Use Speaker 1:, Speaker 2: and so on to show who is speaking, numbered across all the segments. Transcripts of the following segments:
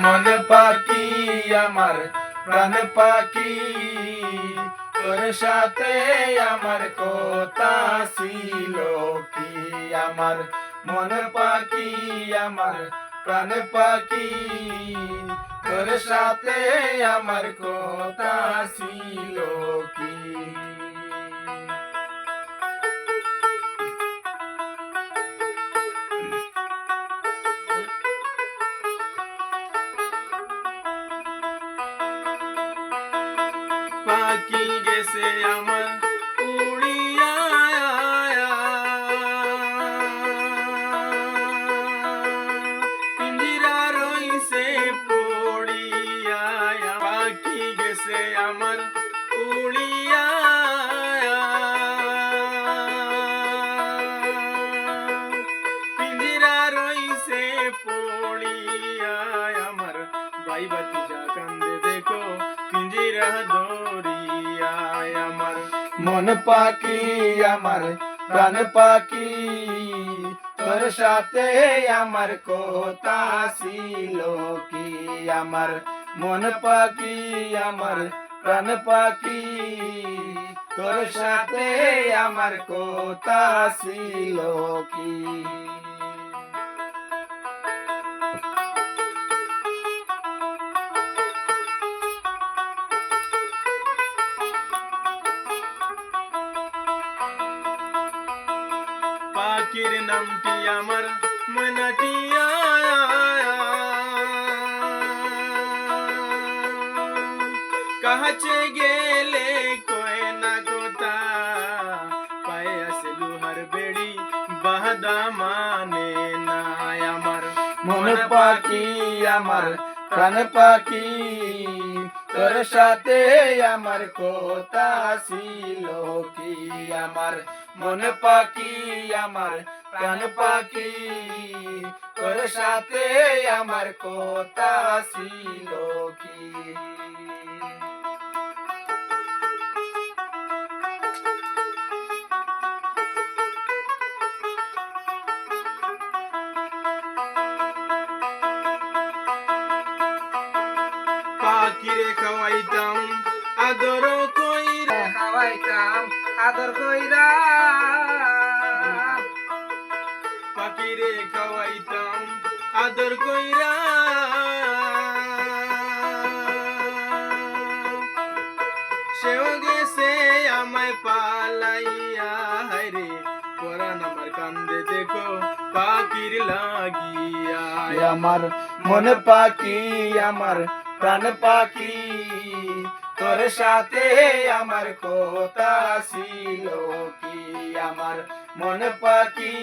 Speaker 1: মন পাখি আমার প্রাণ পাখি তোর সাথে আমার কথা ছিল কি আমার মন পাখি আমার প্রাণ পাখি তোর সাথে আমার কথা ছিল কি পাখি গেছে আমার উড়িয়া পিঞ্জিরা রইছে পড়িয়া পাখি গেছে আমার উড়িয়া পিঞ্জিরা রইছে পড়িয়া আমার ভাই ভাতিজা কান্দে দেখো পিঞ্জিরা দরিয়া আমার মন পাখি আমার প্রাণ পাখি তোর সাথে আমার কথা ছিল কি আমার মন পাখি আমার প্রাণ পাখি তোর সাথে আমার কথা ছিল কি পাখির নামটি আমার মনাটিয়া কাছে গেলে কয় না কথা পায়ে আছে লোহার বেড়ি বাঁধা মানে না আমার মন পাখি আমার প্রাণ পাখি তোর সাথে আমার কথা ছিল কি আমার মন পাখি আমার প্রাণ পাখি তোর সাথে আমার কথা ছিল কি পাখিরে খাওয়াইতাম আদর কইরা
Speaker 2: খাওয়াইতাম আদর কইরা
Speaker 1: পাখিরে খাওয়াইতাম আদর কইরা সেও গেছে আমায় পালাইয়া রে পরাণ আমার কান্দে দেখো পাখির লাগিয়া আমার মন পাখি আমার প্রাণ পাখি তোর সাথে আমার কথা ছিল কি আমার মন পাখি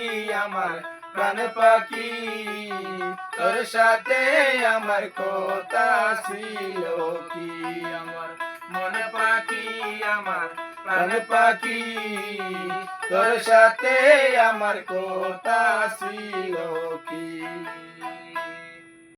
Speaker 1: আমার প্রাণ পাখি তোর সাথে আমার কথা ছিল কি আমার মন পাখি আমার প্রাণ পাখি তোর সাথে আমার কথা ছিল কি